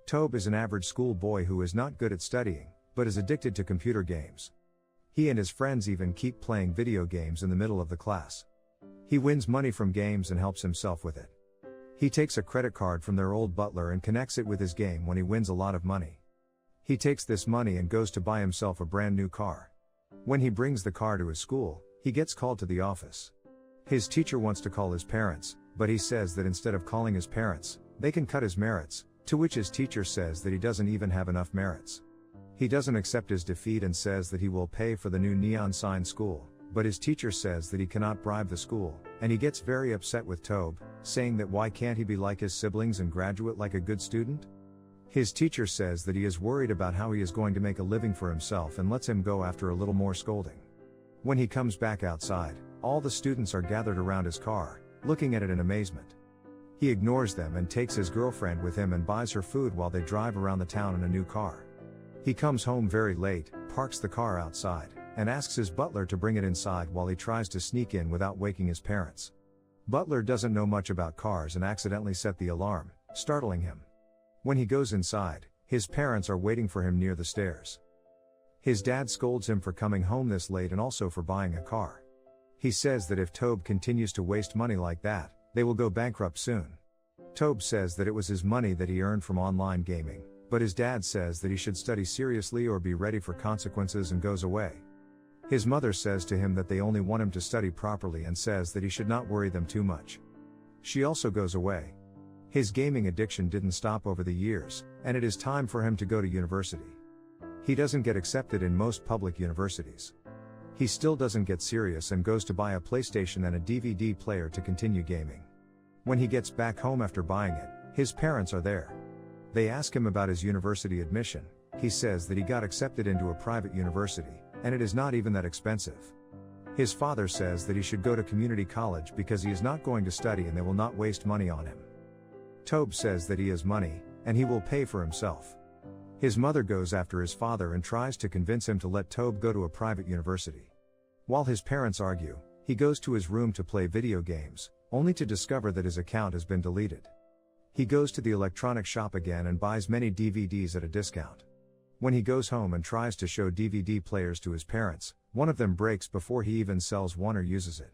Tobe is an average school boy who is not good at studying, but is addicted to computer games. He and his friends even keep playing video games in the middle of the class. He wins money from games and helps himself with it. He takes a credit card from their old butler and connects it with his game when he wins a lot of money. He takes this money and goes to buy himself a brand new car. When he brings the car to his school, he gets called to the office. His teacher wants to call his parents, but he says that instead of calling his parents, they can cut his merits, to which his teacher says that he doesn't even have enough merits. He doesn't accept his defeat and says that he will pay for the new neon sign school, but his teacher says that he cannot bribe the school, and he gets very upset with Tobe, saying that why can't he be like his siblings and graduate like a good student? His teacher says that he is worried about how he is going to make a living for himself and lets him go after a little more scolding. When he comes back outside, all the students are gathered around his car, looking at it in amazement. He ignores them and takes his girlfriend with him and buys her food while they drive around the town in a new car. He comes home very late, parks the car outside, and asks his butler to bring it inside while he tries to sneak in without waking his parents. Butler doesn't know much about cars and accidentally set the alarm, startling him. When he goes inside, his parents are waiting for him near the stairs. His dad scolds him for coming home this late and also for buying a car. He says that if Tobe continues to waste money like that, they will go bankrupt soon. Tobe says that it was his money that he earned from online gaming, but his dad says that he should study seriously or be ready for consequences and goes away. His mother says to him that they only want him to study properly and says that he should not worry them too much. She also goes away. His gaming addiction didn't stop over the years, and it is time for him to go to university. He doesn't get accepted in most public universities. He still doesn't get serious and goes to buy a PlayStation and a DVD player to continue gaming. When he gets back home after buying it, his parents are there. They ask him about his university admission. He says that he got accepted into a private university, and it is not even that expensive. His father says that he should go to community college because he is not going to study and they will not waste money on him. Tobe says that he has money, and he will pay for himself. His mother goes after his father and tries to convince him to let Tobe go to a private university. While his parents argue, he goes to his room to play video games, only to discover that his account has been deleted. He goes to the electronic shop again and buys many DVDs at a discount. When he goes home and tries to show DVD players to his parents, one of them breaks before he even sells one or uses it.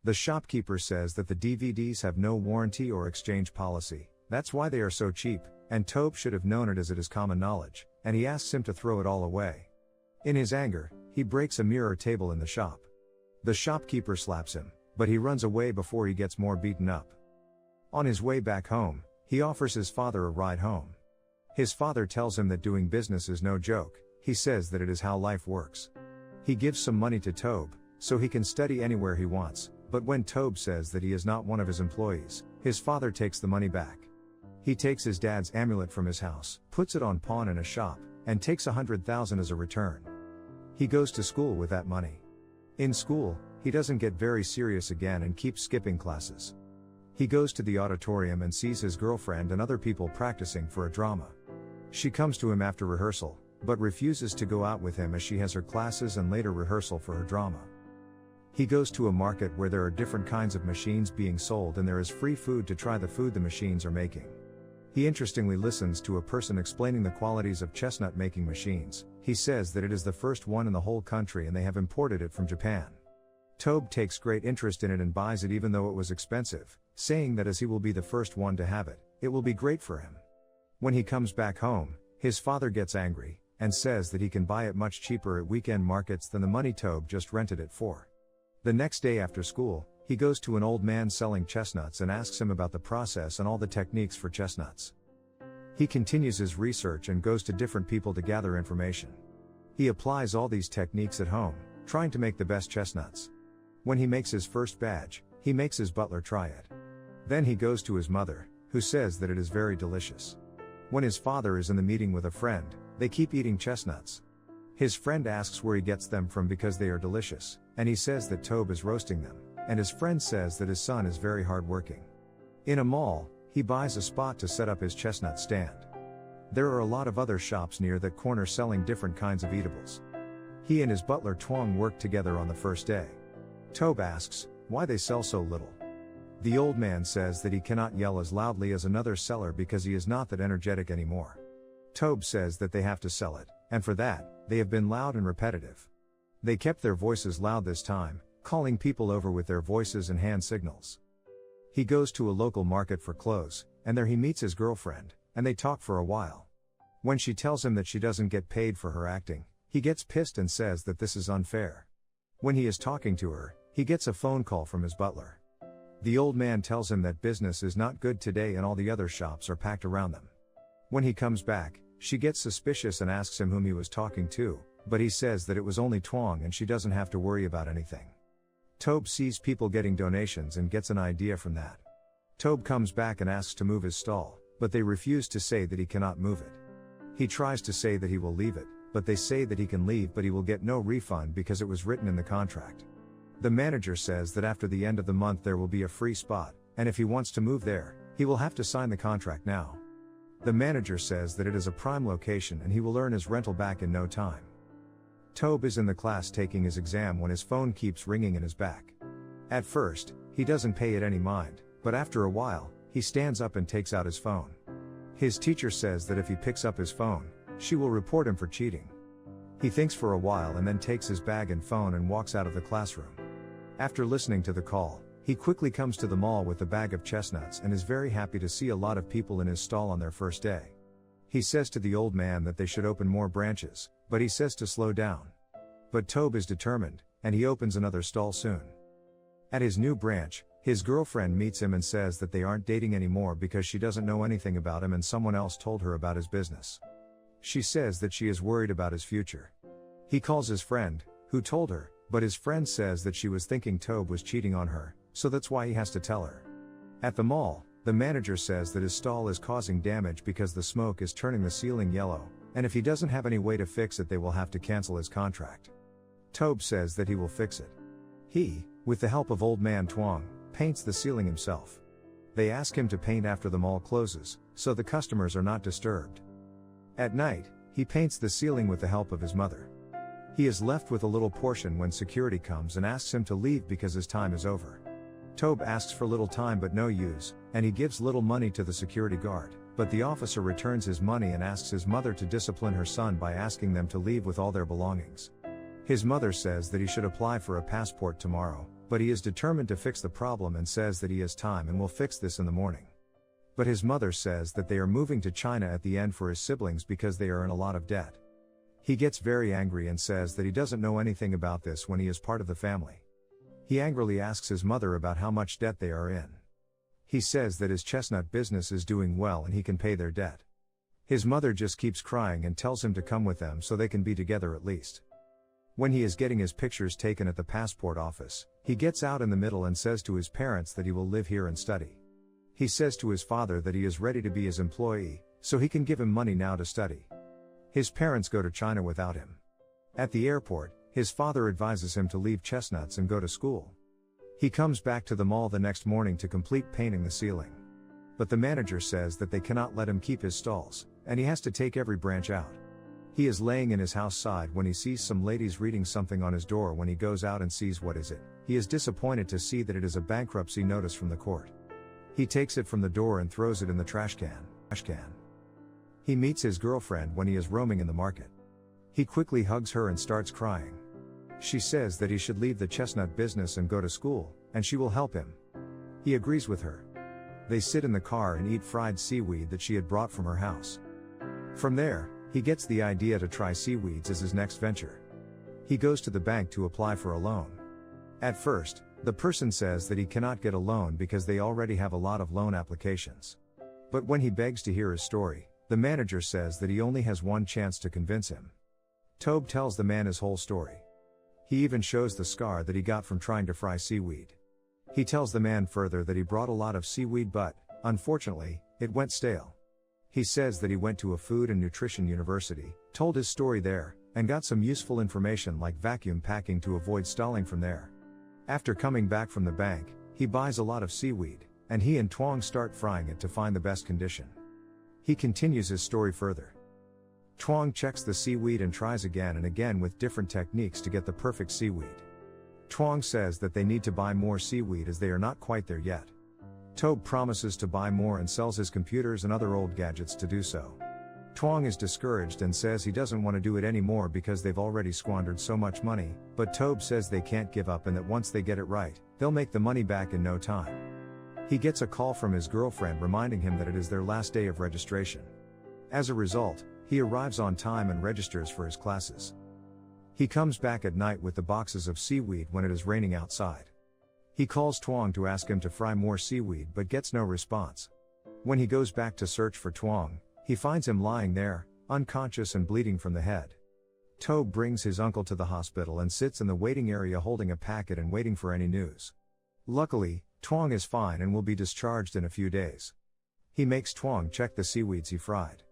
The shopkeeper says that the DVDs have no warranty or exchange policy, that's why they are so cheap, and Tobe should have known it as it is common knowledge, and he asks him to throw it all away. In his anger, he breaks a mirror table in the shop. The shopkeeper slaps him, but he runs away before he gets more beaten up. On his way back home, he offers his father a ride home. His father tells him that doing business is no joke, he says that it is how life works. He gives some money to Tobe, so he can study anywhere he wants, but when Tobe says that he is not one of his employees, his father takes the money back. He takes his dad's amulet from his house, puts it on pawn in a shop, and takes 100,000 as a return. He goes to school with that money. In school, he doesn't get very serious again and keeps skipping classes. He goes to the auditorium and sees his girlfriend and other people practicing for a drama. She comes to him after rehearsal, but refuses to go out with him as she has her classes and later rehearsal for her drama. He goes to a market where there are different kinds of machines being sold and there is free food to try the food the machines are making. He interestingly listens to a person explaining the qualities of chestnut making machines. He says that it is the first one in the whole country and they have imported it from Japan. Tobe takes great interest in it and buys it even though it was expensive, saying that as he will be the first one to have it, it will be great for him. When he comes back home, his father gets angry, and says that he can buy it much cheaper at weekend markets than the money Tobe just rented it for. The next day after school, he goes to an old man selling chestnuts and asks him about the process and all the techniques for chestnuts. He continues his research and goes to different people to gather information. He applies all these techniques at home, trying to make the best chestnuts. When he makes his first batch, he makes his butler try it. Then he goes to his mother, who says that it is very delicious. When his father is in the meeting with a friend, they keep eating chestnuts. His friend asks where he gets them from because they are delicious, and he says that Tobe is roasting them, and his friend says that his son is very hardworking. In a mall, he buys a spot to set up his chestnut stand. There are a lot of other shops near that corner selling different kinds of eatables. He and his butler Twong work together on the first day. Tobe asks why they sell so little. The old man says that he cannot yell as loudly as another seller because he is not that energetic anymore. Tobe says that they have to sell it, and for that, they have been loud and repetitive. They kept their voices loud this time, calling people over with their voices and hand signals. He goes to a local market for clothes, and there he meets his girlfriend, and they talk for a while. When she tells him that she doesn't get paid for her acting, he gets pissed and says that this is unfair. When he is talking to her, he gets a phone call from his butler. The old man tells him that business is not good today and all the other shops are packed around them. When he comes back, she gets suspicious and asks him whom he was talking to, but he says that it was only Twang and she doesn't have to worry about anything. Tobe sees people getting donations and gets an idea from that. Tobe comes back and asks to move his stall, but they refuse to say that he cannot move it. He tries to say that he will leave it, but they say that he can leave but he will get no refund because it was written in the contract. The manager says that after the end of the month there will be a free spot, and if he wants to move there, he will have to sign the contract now. The manager says that it is a prime location and he will earn his rental back in no time. Tobe is in the class taking his exam when his phone keeps ringing in his back. At first, he doesn't pay it any mind, but after a while, he stands up and takes out his phone. His teacher says that if he picks up his phone, she will report him for cheating. He thinks for a while and then takes his bag and phone and walks out of the classroom. After listening to the call, he quickly comes to the mall with a bag of chestnuts and is very happy to see a lot of people in his stall on their first day. He says to the old man that they should open more branches, but he says to slow down. But Tobe is determined, and he opens another stall soon. At his new branch, his girlfriend meets him and says that they aren't dating anymore because she doesn't know anything about him and someone else told her about his business. She says that she is worried about his future. He calls his friend, who told her, but his friend says that she was thinking Tobe was cheating on her, so that's why he has to tell her. At the mall, the manager says that his stall is causing damage because the smoke is turning the ceiling yellow, and if he doesn't have any way to fix it they will have to cancel his contract. Tobe says that he will fix it. He, with the help of old man Twang, paints the ceiling himself. They ask him to paint after the mall closes, so the customers are not disturbed. At night, he paints the ceiling with the help of his mother. He is left with a little portion when security comes and asks him to leave because his time is over. Tobe asks for little time but no use, and he gives little money to the security guard, but the officer returns his money and asks his mother to discipline her son by asking them to leave with all their belongings. His mother says that he should apply for a passport tomorrow, but he is determined to fix the problem and says that he has time and will fix this in the morning. But his mother says that they are moving to China at the end for his siblings because they are in a lot of debt. He gets very angry and says that he doesn't know anything about this when he is part of the family. He angrily asks his mother about how much debt they are in. He says that his chestnut business is doing well and he can pay their debt. His mother just keeps crying and tells him to come with them so they can be together at least. When he is getting his pictures taken at the passport office, he gets out in the middle and says to his parents that he will live here and study. He says to his father that he is ready to be his employee, so he can give him money now to study. His parents go to China without him. At the airport, his father advises him to leave chestnuts and go to school. He comes back to the mall the next morning to complete painting the ceiling. But the manager says that they cannot let him keep his stalls, and he has to take every branch out. He is laying in his house side when he sees some ladies reading something on his door. When he goes out and sees what is it, he is disappointed to see that it is a bankruptcy notice from the court. He takes it from the door and throws it in the trash can. He meets his girlfriend when he is roaming in the market. He quickly hugs her and starts crying. She says that he should leave the chestnut business and go to school, and she will help him. He agrees with her. They sit in the car and eat fried seaweed that she had brought from her house. From there, he gets the idea to try seaweeds as his next venture. He goes to the bank to apply for a loan. At first, the person says that he cannot get a loan because they already have a lot of loan applications. But when he begs to hear his story, the manager says that he only has one chance to convince him. Tobe tells the man his whole story. He even shows the scar that he got from trying to fry seaweed. He tells the man further that he brought a lot of seaweed but, unfortunately, it went stale. He says that he went to a food and nutrition university, told his story there, and got some useful information like vacuum packing to avoid stalling from there. After coming back from the bank, he buys a lot of seaweed, and he and Twang start frying it to find the best condition. He continues his story further. Twang checks the seaweed and tries again and again with different techniques to get the perfect seaweed. Twang says that they need to buy more seaweed as they are not quite there yet. Tobe promises to buy more and sells his computers and other old gadgets to do so. Tuong is discouraged and says he doesn't want to do it anymore because they've already squandered so much money, but Tobe says they can't give up and that once they get it right, they'll make the money back in no time. He gets a call from his girlfriend reminding him that it is their last day of registration. As a result, he arrives on time and registers for his classes. He comes back at night with the boxes of seaweed when it is raining outside. He calls Tuong to ask him to fry more seaweed but gets no response. When he goes back to search for Tuong, he finds him lying there, unconscious and bleeding from the head. Tobe brings his uncle to the hospital and sits in the waiting area holding a packet and waiting for any news. Luckily, Tuong is fine and will be discharged in a few days. He makes Tuong check the seaweeds he fried.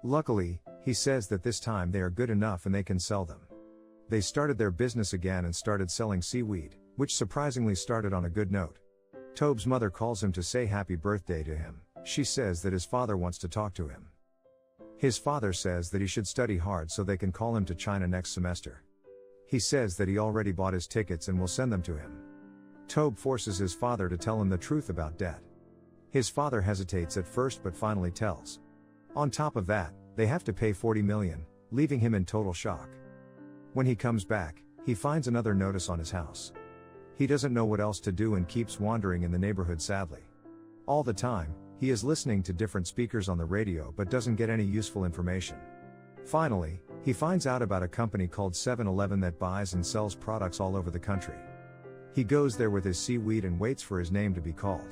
Luckily, he says that this time they are good enough and they can sell them. They started their business again and started selling seaweed, which surprisingly started on a good note. Tobe's mother calls him to say happy birthday to him. She says that his father wants to talk to him. His father says that he should study hard so they can call him to China next semester. He says that he already bought his tickets and will send them to him. Tobe forces his father to tell him the truth about debt. His father hesitates at first but finally tells. On top of that, they have to pay 40 million, leaving him in total shock. When he comes back, he finds another notice on his house. He doesn't know what else to do and keeps wandering in the neighborhood sadly. All the time, he is listening to different speakers on the radio but doesn't get any useful information. Finally, he finds out about a company called 7-Eleven that buys and sells products all over the country. He goes there with his seaweed and waits for his name to be called.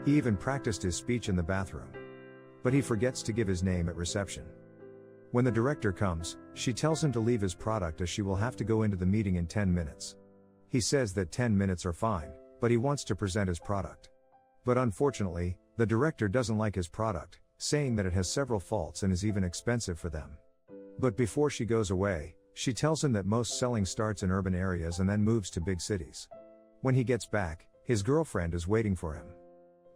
He even practiced his speech in the bathroom. But he forgets to give his name at reception. When the director comes, she tells him to leave his product as she will have to go into the meeting in 10 minutes. He says that 10 minutes are fine, but he wants to present his product. But unfortunately, the director doesn't like his product, saying that it has several faults and is even expensive for them. But before she goes away, she tells him that most selling starts in urban areas and then moves to big cities. When he gets back, his girlfriend is waiting for him.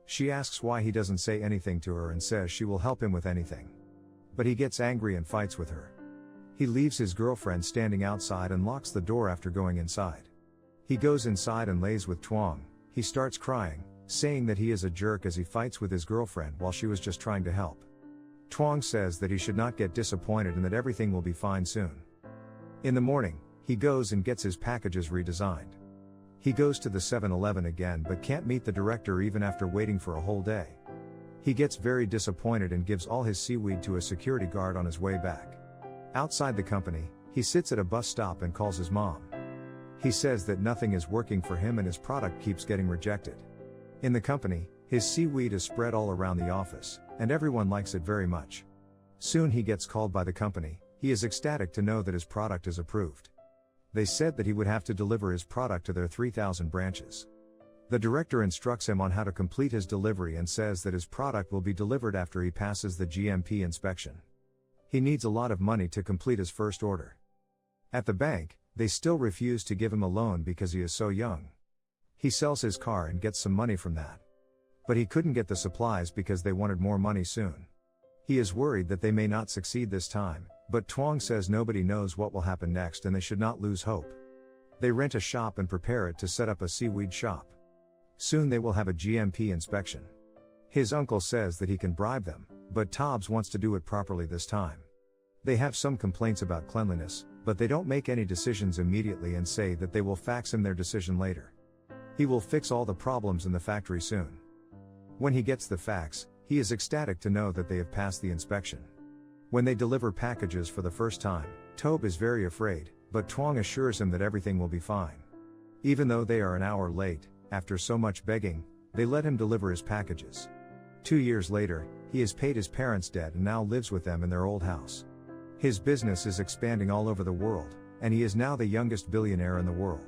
She asks why he doesn't say anything to her and says she will help him with anything. But he gets angry and fights with her. He leaves his girlfriend standing outside and locks the door after going inside. He goes inside and lays with Tuong. He starts crying, saying that he is a jerk as he fights with his girlfriend while she was just trying to help. Tuong says that he should not get disappointed and that everything will be fine soon. In the morning, he goes and gets his packages redesigned. He goes to the 7-Eleven again but can't meet the director even after waiting for a whole day. He gets very disappointed and gives all his seaweed to a security guard on his way back. Outside the company, he sits at a bus stop and calls his mom. He says that nothing is working for him and his product keeps getting rejected. In the company, his seaweed is spread all around the office, and everyone likes it very much. Soon he gets called by the company. He is ecstatic to know that his product is approved. They said that he would have to deliver his product to their 3,000 branches. The director instructs him on how to complete his delivery and says that his product will be delivered after he passes the GMP inspection. He needs a lot of money to complete his first order. At the bank, they still refuse to give him a loan because he is so young. He sells his car and gets some money from that. But he couldn't get the supplies because they wanted more money soon. He is worried that they may not succeed this time, but Tuong says nobody knows what will happen next and they should not lose hope. They rent a shop and prepare it to set up a seaweed shop. Soon they will have a GMP inspection. His uncle says that he can bribe them, but Tobbs wants to do it properly this time. They have some complaints about cleanliness, but they don't make any decisions immediately and say that they will fax him their decision later. He will fix all the problems in the factory soon. When he gets the fax, he is ecstatic to know that they have passed the inspection. When they deliver packages for the first time, Tobe is very afraid, but Tuong assures him that everything will be fine. Even though they are an hour late, after so much begging, they let him deliver his packages. 2 years later, he has paid his parents' debt and now lives with them in their old house. His business is expanding all over the world, and he is now the youngest billionaire in the world.